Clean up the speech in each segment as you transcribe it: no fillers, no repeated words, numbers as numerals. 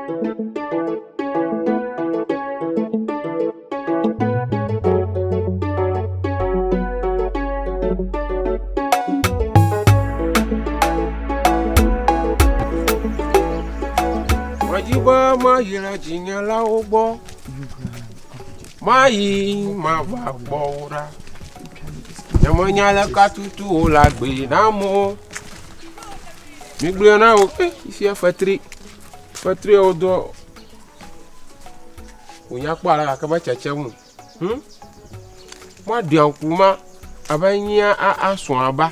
Majiba mayira jinyala ogbo mayi mava gbora Yamonyala katutu la gbe na mo mi gbe na o isi fatri odo onya kpara ka ba chache mu ma di ankuma abanya asun aba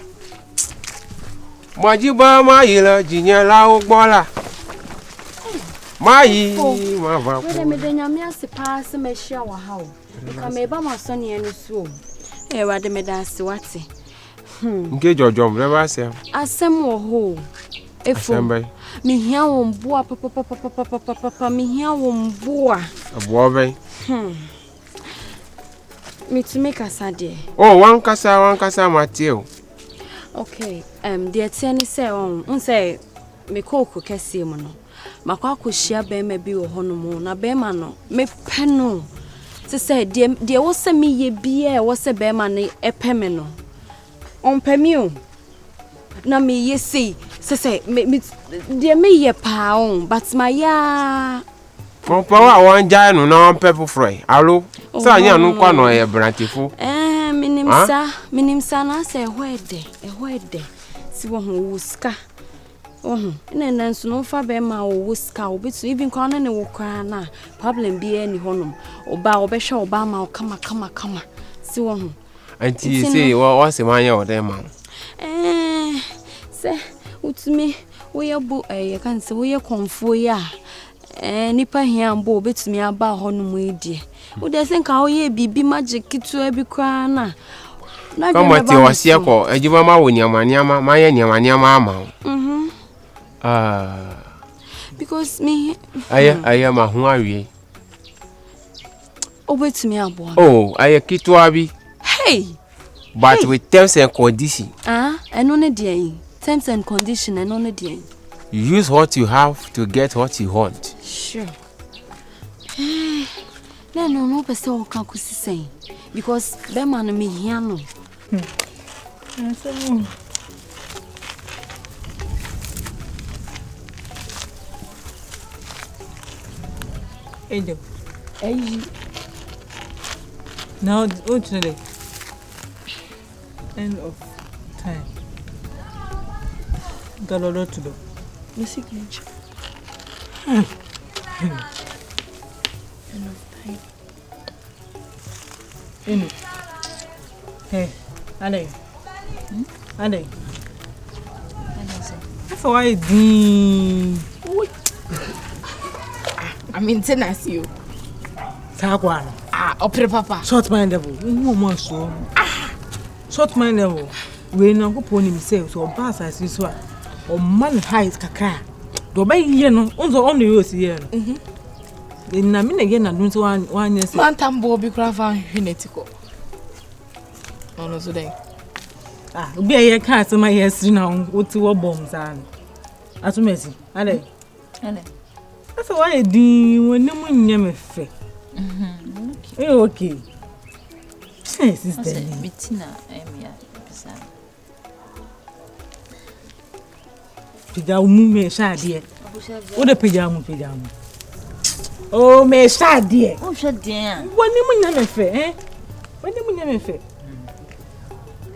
Majiba mayira jinyala ogbo la Mayi mava Wede me de nyame ase paase me hia wa ha o. Ka me ba ma so ne enu so. Wade me da ase wate. Nke jojom le ba se. Asem wo ho. Efo. Me hia wo mboa papa me hia wo mboa. Aboa ben. Me to make asade. Oh, one kasa Mateo. Okay. The attorney say on say me koko kese mu no. Makwa koshia bema bi wo hono mu na bema no me peno se se de wo se me ye bia wo se bema ne epeme no on pemi o na me ye se me de me ye pa on but my ya Mo pa wa wan jai no na on pepo fry alo sa anya no kwa no e brantifo minimsa na se ehwede si wo ho wuska ina nso no fa be ma wo wuska obitu even kwa na wo kwa na problem bi ani honum oba obehwe oba ma kama si wo ho anti say wo se manya o dem ma se utumi wo ye bu ye kan se wo ye konfo ya nipa hia mbo obetumi aba honum edie wo de se nka wo ye bibi magic kitu abi kwa na kama ti wasi akọ ejuma ma wo niamaniama ma ye niamaniama ama because me aya ma hu awie obetumi abo oh aya kitu abi hey but with terms and condition eno ne dey terms and condition eno ne dey you use what you have to get what you want sure no pese o kan kusisen because be man me hia no Ejo. Now, today? End of time. Got a lot to do. The signature. End of time. Hey, Ade. Ade. That's why I'm in Tennessee. Tagwan. Opera papa. Short mindable. No so. Short mindable. We no go pony himself so pass as this one. O man height kakra. Do be here no. Onzo on the use here no. Na me na again na do so one year. Man tambo bi kra fa hwenetiko. Ono so dey. Obi aye ka so my yes na oti wo bombs an. Atumesi. Ade. That's why I do when no one me fe. Okay. Yes, is there. Bettina, Emia, Pisa. Pijamu me shadie. What the pijamu? Oh, me shadie. Oh, shadie. When no one me fe, eh? When no one me fe.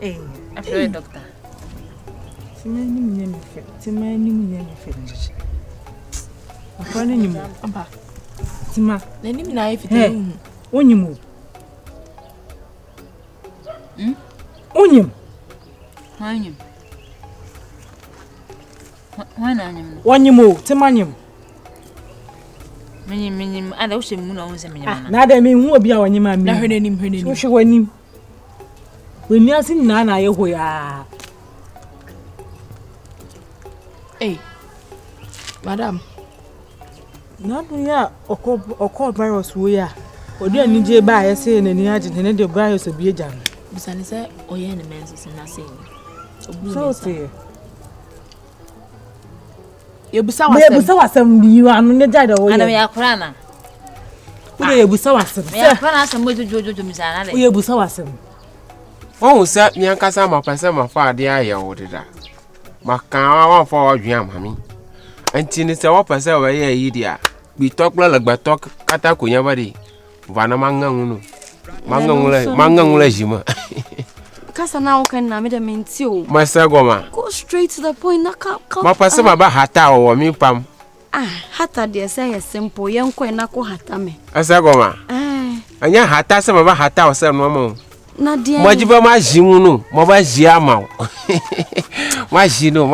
Eh, after a doctor. Timani me fe. Afana nyim amba tima na nim na ifite onyim onyim onyim tima nyim menyim ada wo shemu na wo se menyim na da me hu obi a onyim ami na hwenenim wo hwe wanim wani asin na ye ho ya madam na do ya okọ virus wo ya odi ani je ba ya se na ni age ne de virus obi eja no bisane se oye ne menses na se so te Yebusa wasem bi anu ne jade wo. Ana me yakora na. Wo yebusa wasem. Me yakora na asem jojo misana le. Wo yebusa wasem. Won se mi ankasa ma pese ma fa ade aye wo deda. Maka wa fa wa dwan mami. Anti ni se wo pese wo ye yi dia. Bi tokla lagba tok kata ko nya bade. Vana mangangu la jima. Kasa na wo kan na me de menti o. Masa goma. Go straight to the point na ka. Ma pese ma ba hata wo mi pam. Hata de say yes simple. Yen ko na ko hata me. Asa goma. Anya hata se ma ba hata wo se no mo. Na de. Mo jiba ma jimu no, mo ba jia ma wo. Ma jino.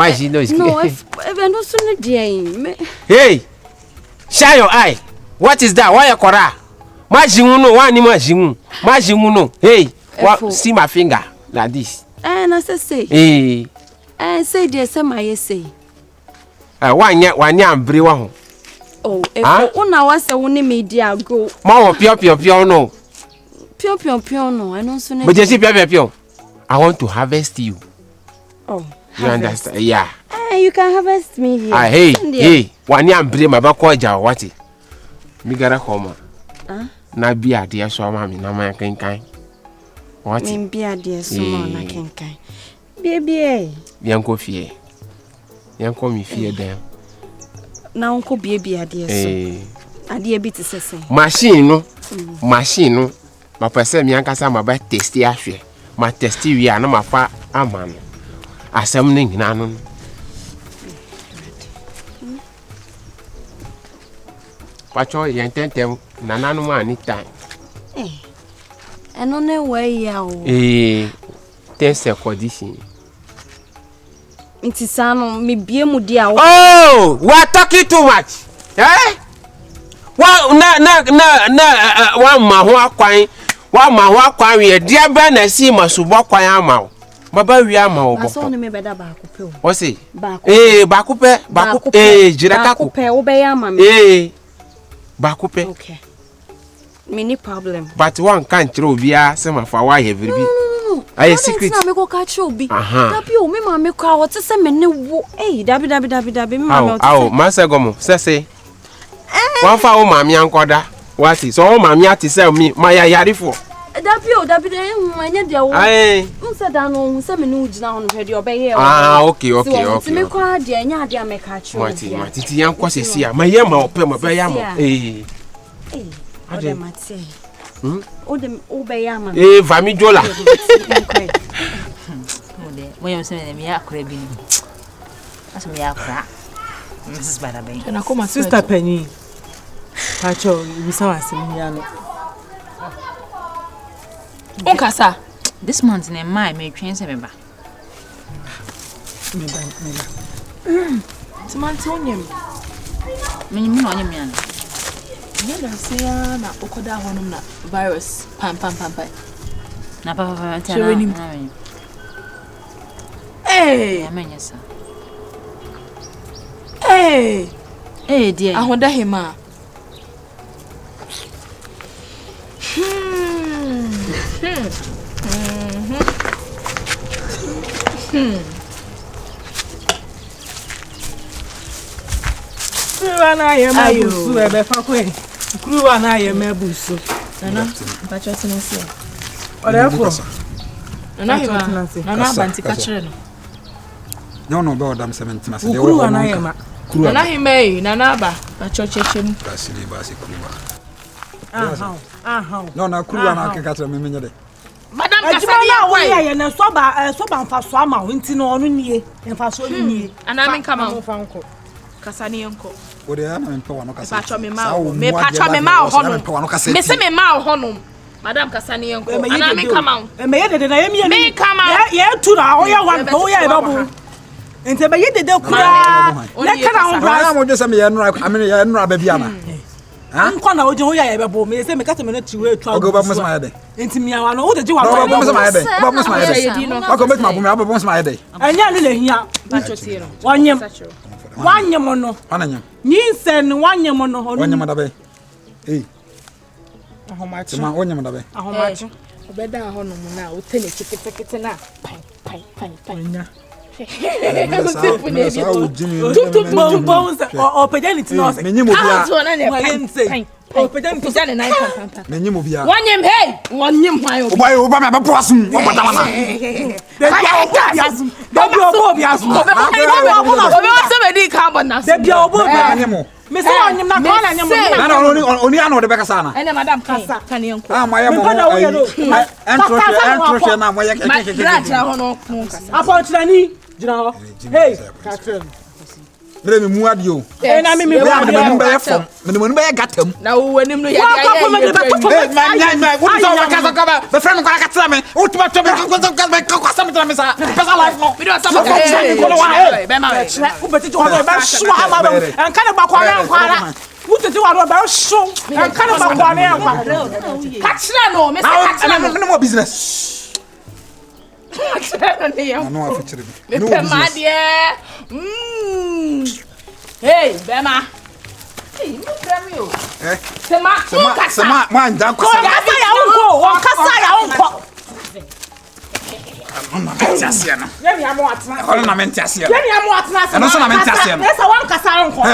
No, if no so ne de. Hey. Shine your eye. What is that? Why you kora? Ma jimu no, wa ni ma jimu. Ma jimu no. Hey, see my finger like this. Na say. Say there say my say. Wanya ambre wa ho. Oh, if una wa say woni media go. Ma wo pio no. Pio no, I no so ne. But you see pio. I want to harvest you. Oh. You understand? Yeah. You can harvest me here. Hey. Wanya ambre ma ba ko ja wati. Mi gara homa. Na bia de so ma mi na ma kankan. What? Mi bia de so ma na kankan. Bie. Yanko fie. Yanko mi fie dem. Na onko bie de so. Ade bi te sese. Machine no. Ma pese mi ankasa ma ba testi ahwe. Ma testi wi ana ma fa ama no. Asem ne nyina no. Pacho yententem nananu ma ni time. Eno ne we ya o. 10 seconds. Nti sano me bie mu dia o. Oh, we are talking too much. Wa na wa ma ho akwan we dia ba na si masubo kwan ama o. Baba wi ama o. Aso ne me beda ba ko pe o. O se? Ba ko pe. Jiraka ko. Ba ko pe o be ya ma me. Bakupe. Okay. Many problem. But one can't throw via some of our heavy. No. I secret. Na me go catch obi. Dabi o me ma me kwa what say me ne wo. Dabi me ma me. Oh, Master Gomo, say. One for o ma mi ankoda. What is so ma mi ati say me my yari for. Dabi anya de wo. Unse da no unse me no ugina hono hwede obeye. Okay. So me kwa de anya de me catch obi. Mati yanko sesi a ma ye ma ope ma be ya ma. Ode mate. O be ya ma. Vami jola. When you say me akura bi ni. Aso me akura. Mrs. Badaben. Na come sister Penny. Pacho, you saw us in here. Onkasa. This month in my me train se member. Me. Samantha onyem. Me no onyem yan. Ya da se ya na okoda honum na virus pam. Na papa tana. Amenyesa. Dear. Ahoda hema. Kruwa na ye mabusu ebe fa kwen. Kruwa na ye mabusu. Nana, bacho tinese. Orefo. Nana banti kachire no. No, be odam 70 mas. Kruwa na ye ma. Nana hime, nana ba bacho chechem. Basili basi kruwa. Aha. No, na kruwa na kekatra me menye de. Madam Kasani ya we ye na soba mfa so ama wo nti no onu nie. Mfa so nie. Ana men kama fanko. Kasani enko. Ode ya na me mpa wano kasa. Pacho me ma honum. Me se me ma honum. Madam Kasani enko. Ana men kama. Me ye de na ye me. Me kama. Ye tu na o ya wan o ya e babu. Ente be ye de kura. Le kana on bra. Na mo je se me ye nura, amene ye nura ba bia na. Nkwa na oje ho ya e babu. Me se me kata me na tiwe tu. Ogo ba mo se ma ye de. Enti mi awa no o de ji wa. Ba mo se ma ye de. Ba mo se ma ye de. Ako make ma bu me ba mo se ma ye de. Anya ni le hia. Wanyem. Wanyem no. Ananyem. Nyinsen wanyem no. Wanyem da be. Ahomachi. Ma wanyem da be. Ahomachi. Obeda honum na o tele kete na. Pai. Nya. or pedanity nurse. Oh, pedanity and I can't. Many movia. One yam, hey, one yam, why? Why, Obama, Possum, Obama. Somebody come on, said Your Miss Onion, not only I know the Becasana. and Madame Casa, can you? Ah, my Hey, Catherine. Let me move you. And I mean, me got him. Now, when you The friend got me. What much of it was we don't have business. Hey, Bema. Hey, you tell me. Sema, man, don't go.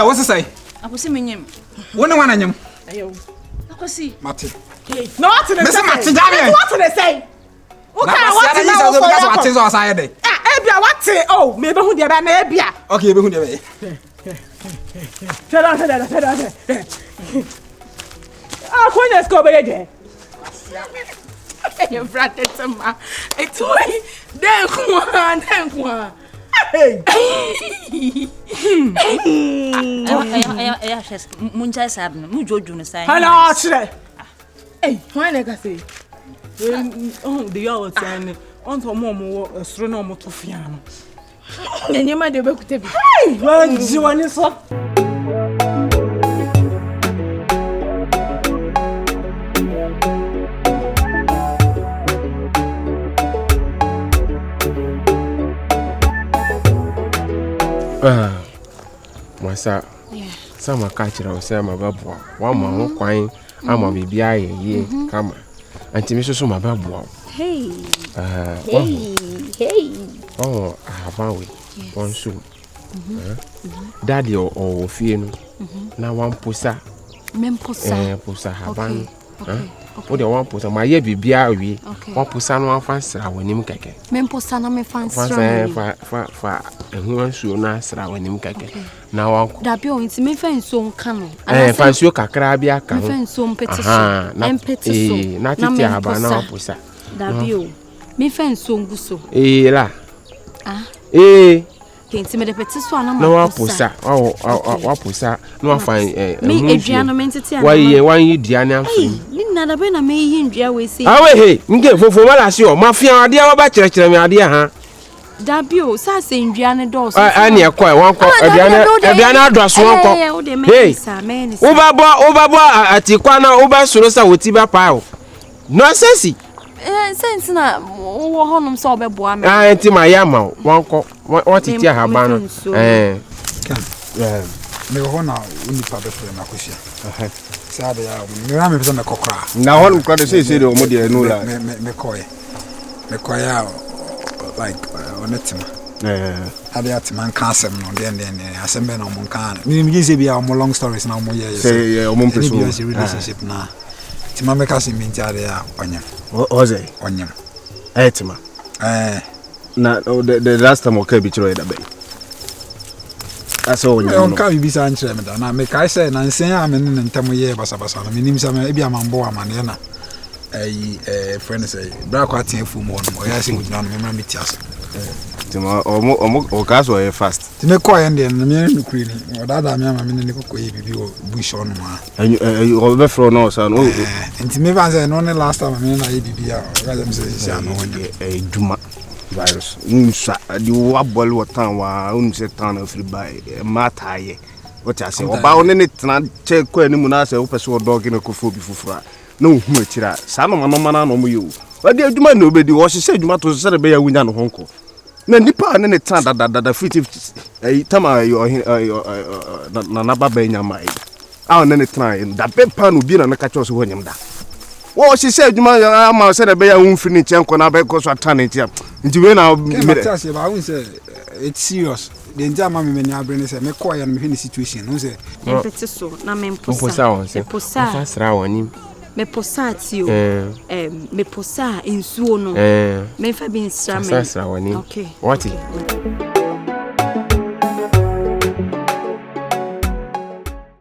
What's to say? I was seeing him. When one of them, I could see Martin. No, what did they say? What I say? Oh, maybe who the baby. Okay, who the oh, when let's go baby. you fratted some. It's way. Then one. Hey. Muncha Sabno, Mujo say. Hello, today. Hey, why I say? Oh, the old saying on to more astronomer to Fiano. And you might be able to be. Hey, well, you want this one? Masa, sama kachira osema babu. Wa ma kwan ama bibia ye kama. Antimi so ma babu. Hey. Oh, abawe. One so. Daddy o fie no. Na wan posa. Memposa. Posa haban. O de wan posa ma ye bibia wi. Wan posa no wan fansra wanim keke. Memposa na me fansra. Fa ehu ansuo na asra wanim keke. Na wan dabi o nti me fansuo nka no. Fansuo kakra bia ka no. Fansuo mpete so. Empete so. Na tete haban na wan posa. Dabi o. Me fansuo nguso. La. Kenti me de pete so ana ma. Na wan posa. Wa posa. Na wan fan me eduano me ntete ana. Wan yi duane amfani. Ni na dabi na me yi ndua we se. He, nge fofo mala se o. Mafia ade a ba kire me ade ha. Dabi o sa se ndua ne do so. Ani e kwa wan ko eduane adoso wan ko. Hey. Obabo atikwa na obasoro sa woti ba pa o. No sense. Sense na wo honum so obeboa me. Enti ma ya ma wan ko. What ti haban no. Me ho na uni pa be na kosia. Sabe ya me pesa me kokra. Na ho nkra de se de o mo de no la. Me koye like onetima. Ade atima kan asem no de asem be na mo kan. Ni mi gise bia mo long stories na mo ye. Say o mo person. Relationship na. Tima me ka se mi ntare ya onyam. Oze. Onyam. Tima. Na the last time okay bi chiro da be. Aso onyam. On ka bi sa nchire me da na me kai say na nsen a me ne ntam ye basa no me nim sa me bia mambo amane na. Friend say bra kwa tin fu mo no ya se gudina no me metias. Tima o kaso e fast. Time ko ye ndem na me nukuri ni. O dada me ama me ne ko ye bibi o bush on ma. O be fro no sa no. Enti me van say no ne last time me na ye bibi a. O ga dem say no duma virus. Unsa di wa bol wotan wa unse tan afri bai mataye. What I say oba one ne tena che ko animu na say wo pese wo dog ne ko fo bi fufura. Na hu akira. Sa no mana no mo yo. Wa di aduma na obedi wo hye aduma to se be ya wunya no honko. Na nipa ne tena da fit tama yo na naba ba nya mai. A one ne tena da be pa no bi na ka cho so honyam da. Wo hye aduma ama se be ya hu fini chen ko na be ko so atane ntia. nti we na me say ba won say it's serious the entire mama me na bring say me call ya me hwe the situation no say empete so na me Mposa mposa won say. Mposa sra wonim. me posa ti o me posa insuo no me fa bi nsra me Mposa sra wonim. okay What? okay.